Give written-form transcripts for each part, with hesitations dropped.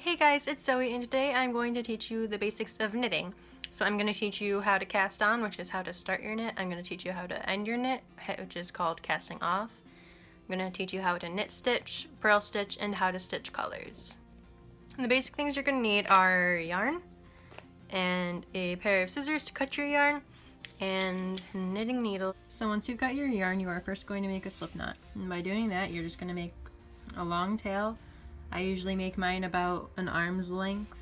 Hey guys, it's Zoe, and today I'm going to teach you the basics of knitting. So I'm going to teach you how to cast on, which is how to start your knit. I'm going to teach you how to end your knit, which is called casting off. I'm going to teach you how to knit stitch, purl stitch, and how to stitch colors. And the basic things you're going to need are yarn, and a pair of scissors to cut your yarn, and knitting needle. So once you've got your yarn, you are first going to make a slip knot. And by doing that, you're just going to make a long tail. I usually make mine about an arm's length.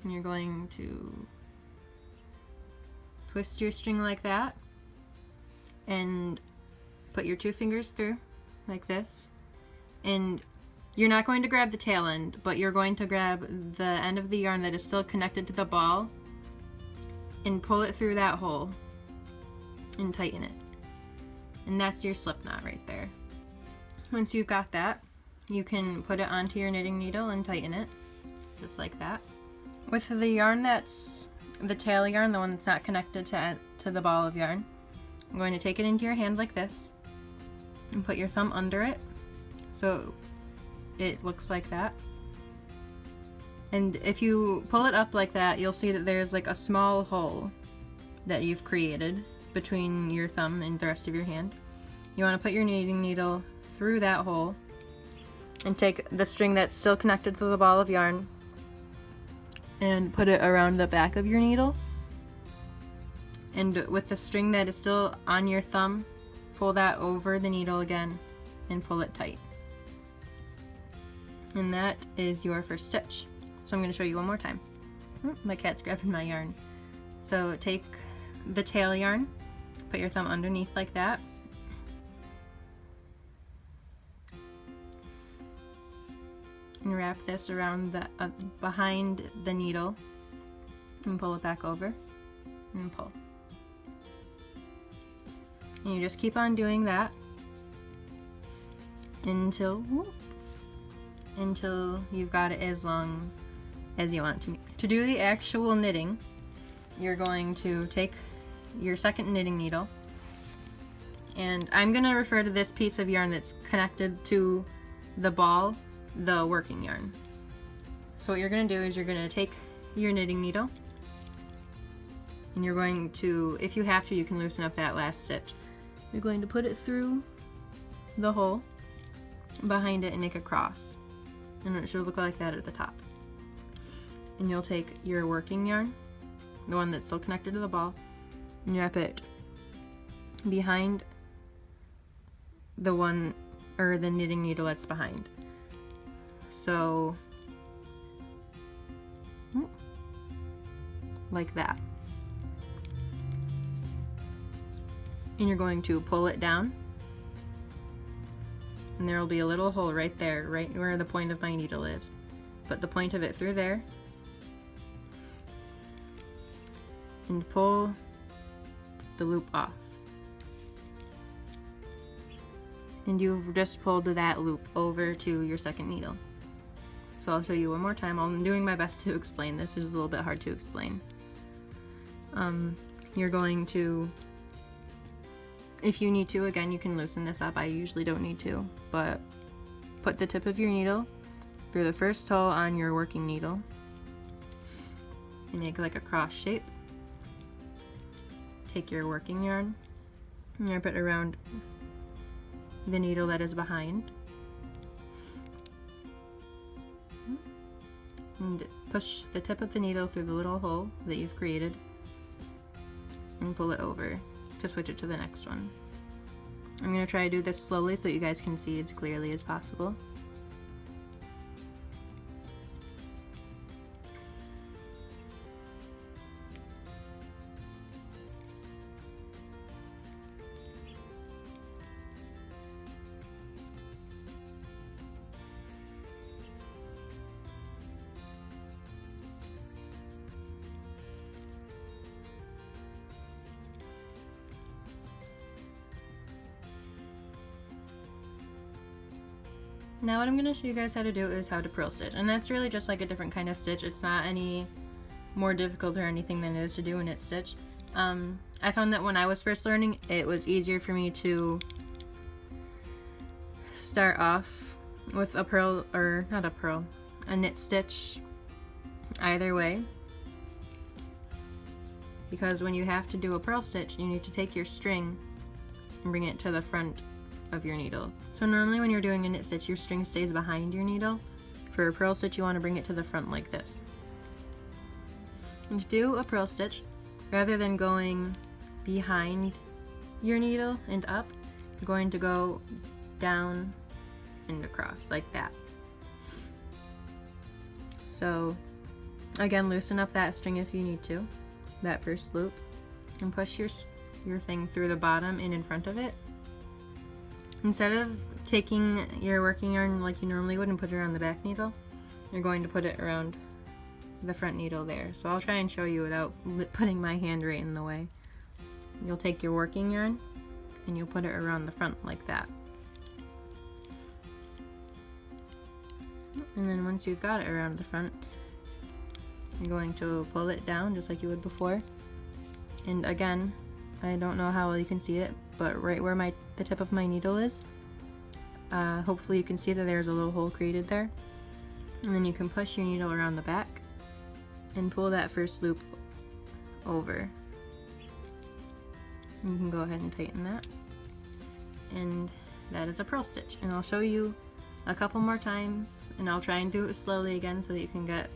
And you're going to twist your string like that and put your 2 fingers through like this. And you're not going to grab the tail end, but you're going to grab the end of the yarn that is still connected to the ball and pull it through that hole and tighten it. And that's your slip knot right there. Once you've got that, you can put it onto your knitting needle and tighten it, just like that. With the yarn that's the tail yarn, the one that's not connected to the ball of yarn, I'm going to take it into your hand like this and put your thumb under it so it looks like that. And if you pull it up like that, you'll see that there's like a small hole that you've created between your thumb and the rest of your hand. You want to put your knitting needle through that hole and take the string that's still connected to the ball of yarn and put it around the back of your needle. And with the string that is still on your thumb, pull that over the needle again and pull it tight. And that is your first stitch. So I'm going to show you one more time. My cat's grabbing my yarn. So take the tail yarn, put your thumb underneath like that, and wrap this around the behind the needle and pull it back over and pull. And you just keep on doing that until you've got it as long as you want it to be. To do the actual knitting, you're going to take your second knitting needle, and I'm going to refer to this piece of yarn that's connected to the ball, the working yarn. So what you're going to do is you're going to take your knitting needle and you're going to, if you have to, you can loosen up that last stitch. You're going to put it through the hole behind it and make a cross, and it should look like that at the top. And you'll take your working yarn, the one that's still connected to the ball, and you wrap it behind the one, or the knitting needle that's behind. So, like that. And you're going to pull it down, and there will be a little hole right there, right where the point of my needle is. Put the point of it through there, and pull the loop off. And you've just pulled that loop over to your second needle. So I'll show you one more time. I'm doing my best to explain this. It's a little bit hard to explain. You're going to, if you need to, again, you can loosen this up. I usually don't need to, but put the tip of your needle through the first hole on your working needle and make like a cross shape. Take your working yarn and wrap it around the needle that is behind, and push the tip of the needle through the little hole that you've created and pull it over to switch it to the next one. I'm going to try to do this slowly so you guys can see as clearly as possible. Now what I'm going to show you guys how to do is how to purl stitch, and that's really just like a different kind of stitch. It's not any more difficult or anything than it is to do a knit stitch. I found that when I was first learning, it was easier for me to start off with a purl, or not a purl, a knit stitch either way, because when you have to do a purl stitch, you need to take your string and bring it to the front of your needle. So normally when you're doing a knit stitch, your string stays behind your needle. For a purl stitch, you want to bring it to the front like this. And to do a purl stitch, rather than going behind your needle and up, you're going to go down and across like that. So again, loosen up that string if you need to, that first loop, and push your thing through the bottom and in front of it. Instead of taking your working yarn like you normally would and put it around the back needle, you're going to put it around the front needle there. So I'll try and show you without putting my hand right in the way. You'll take your working yarn and you'll put it around the front like that. And then once you've got it around the front, you're going to pull it down just like you would before. And again, I don't know how well you can see it, but right where the tip of my needle is, hopefully you can see that there's a little hole created there. And then you can push your needle around the back and pull that first loop over. You can go ahead and tighten that. And that is a purl stitch. And I'll show you a couple more times, and I'll try and do it slowly again so that you can get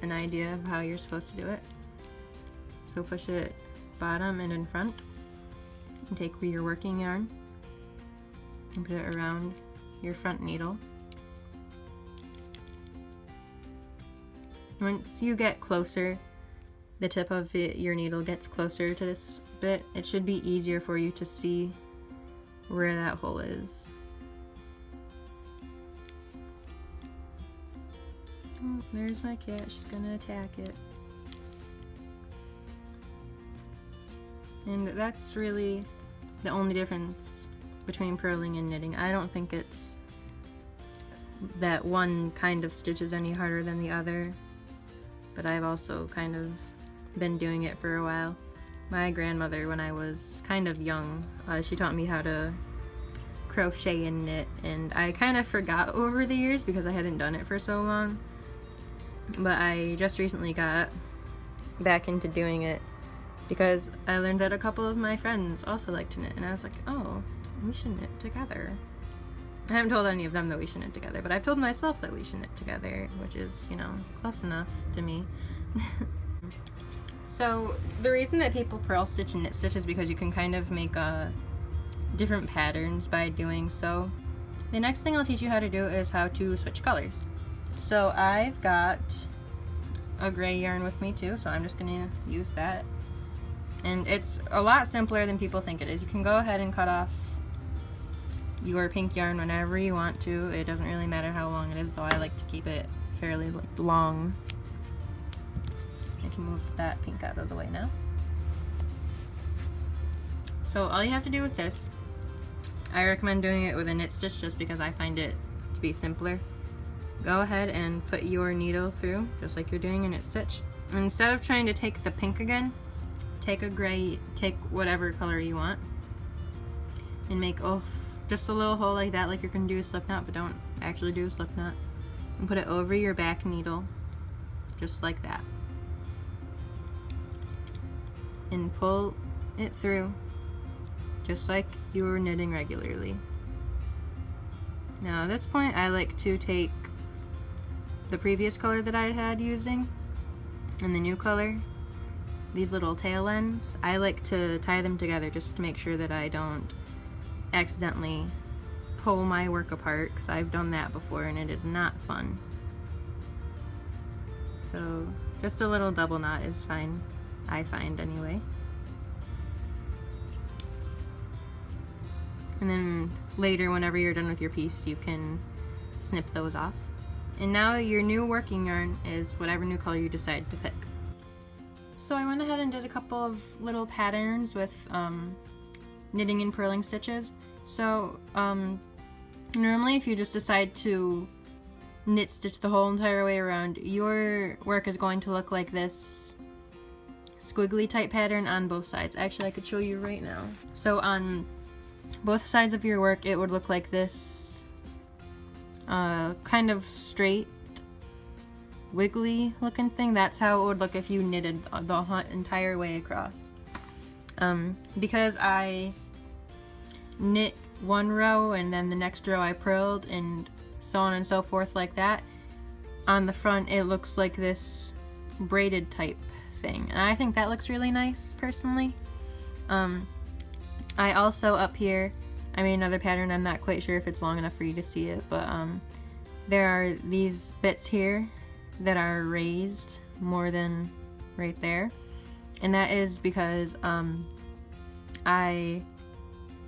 an idea of how you're supposed to do it. So push it bottom and in front, and take your working yarn and put it around your front needle. Once you get closer, the tip of your needle gets closer to this bit, it should be easier for you to see where that hole is. Oh, there's my cat, she's gonna attack it. And that's really the only difference between purling and knitting. I don't think it's that one kind of stitch is any harder than the other, but I've also kind of been doing it for a while. My grandmother, when I was kind of young, she taught me how to crochet and knit, and I kind of forgot over the years because I hadn't done it for so long. But I just recently got back into doing it because I learned that a couple of my friends also like to knit, and I was like, oh, we should knit together. I haven't told any of them that we should knit together, but I've told myself that we should knit together, which is, you know, close enough to me. So the reason that people purl stitch and knit stitch is because you can kind of make different patterns by doing so. The next thing I'll teach you how to do is how to switch colors. So I've got a gray yarn with me too, so I'm just going to use that. And it's a lot simpler than people think it is. You can go ahead and cut off your pink yarn whenever you want to. It doesn't really matter how long it is, though I like to keep it fairly long. I can move that pink out of the way now. So all you have to do with this, I recommend doing it with a knit stitch just because I find it to be simpler. Go ahead and put your needle through just like you're doing a knit stitch. And instead of trying to take the pink again, take a gray, take whatever color you want, and make just a little hole like that, like you're gonna do a slipknot, but don't actually do a slipknot, and put it over your back needle just like that, and pull it through just like you were knitting regularly. Now at this point I like to take the previous color that I had using and the new color, these little tail ends, I like to tie them together just to make sure that I don't accidentally pull my work apart, because I've done that before and it is not fun. So just a little double knot is fine, I find anyway. And then later, whenever you're done with your piece, you can snip those off. And now your new working yarn is whatever new color you decide to pick. So I went ahead and did a couple of little patterns with knitting and purling stitches. So normally if you just decide to knit stitch the whole entire way around, your work is going to look like this squiggly type pattern on both sides. Actually, I could show you right now. So on both sides of your work, it would look like this kind of straight wiggly looking thing, that's how it would look if you knitted the entire way across. Because I knit one row and then the next row I purled and so on and so forth like that, on the front it looks like this braided type thing, and I think that looks really nice personally. I also up here I made another pattern. I'm not quite sure if it's long enough for you to see it, but there are these bits here that are raised more than right there, and that is because I,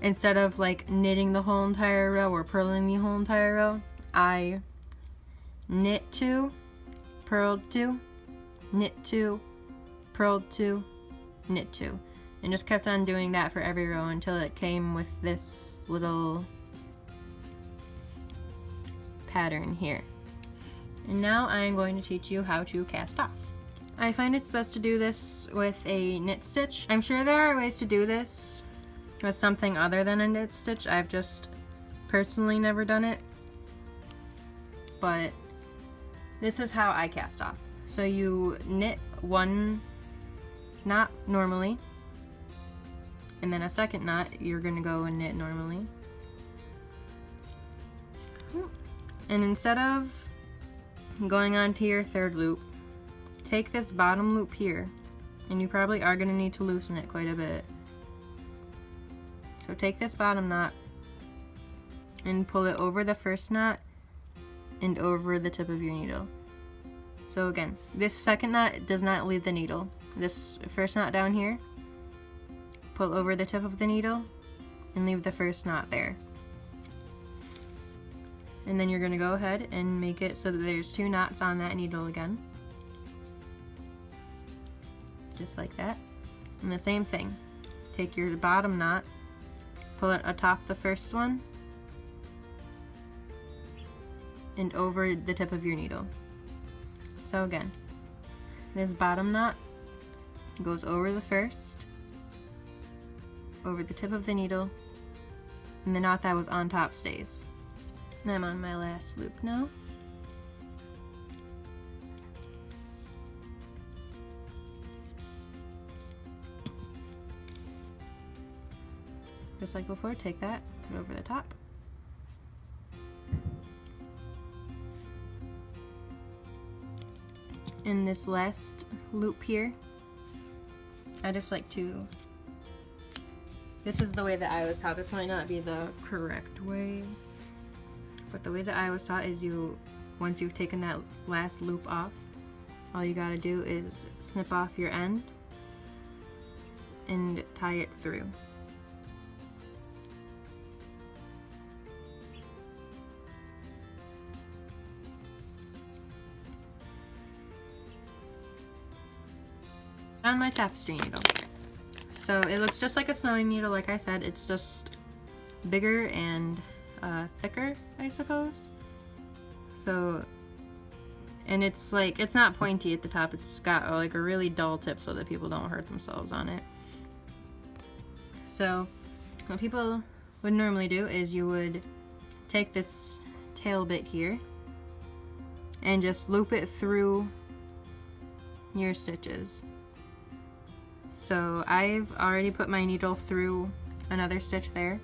instead of like knitting the whole entire row or purling the whole entire row, I knit 2, purled 2, knit 2, purled 2, knit 2, and just kept on doing that for every row until it came with this little pattern here. And now I'm going to teach you how to cast off. I find it's best to do this with a knit stitch. I'm sure there are ways to do this with something other than a knit stitch. I've just personally never done it, but this is how I cast off. So you knit one knot normally, and then a second knot you're gonna go and knit normally. And instead of going on to your third loop, take this bottom loop here, and you probably are gonna need to loosen it quite a bit. So take this bottom knot and pull it over the first knot and over the tip of your needle. So again, this second knot does not leave the needle. This first knot down here, pull over the tip of the needle and leave the first knot there. And then you're going to go ahead and make it so that there's 2 knots on that needle again. Just like that. And the same thing. Take your bottom knot, pull it atop the first one and over the tip of your needle. So again, this bottom knot goes over the first, over the tip of the needle, and the knot that was on top stays. And I'm on my last loop now. Just like before, take that, put it over the top. In this last loop here, I just like to, this is the way that I was taught. This might not be the correct way, but the way that I was taught is once you've taken that last loop off, all you gotta do is snip off your end and tie it through. On my tapestry needle. So it looks just like a sewing needle, like I said, it's just bigger and thicker, I suppose. So, and it's like, it's not pointy at the top, it's got like a really dull tip so that people don't hurt themselves on it. So what people would normally do is you would take this tail bit here and just loop it through your stitches. So I've already put my needle through another stitch there.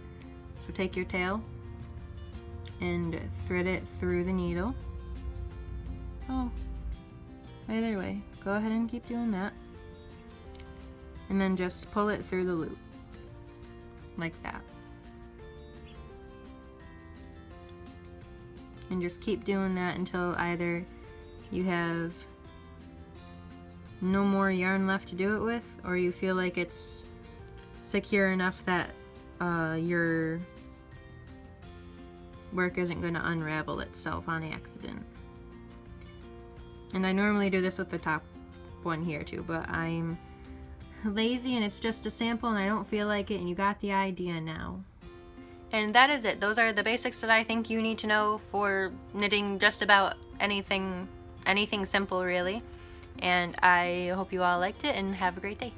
So take your tail and thread it through the needle. Oh, either way, go ahead and keep doing that. And then just pull it through the loop, like that. And just keep doing that until either you have no more yarn left to do it with, or you feel like it's secure enough that your work isn't going to unravel itself on accident. And I normally do this with the top one here too, but I'm lazy and it's just a sample and I don't feel like it, and you got the idea now. And that is it. Those are the basics that I think you need to know for knitting just about anything simple really. And I hope you all liked it and have a great day.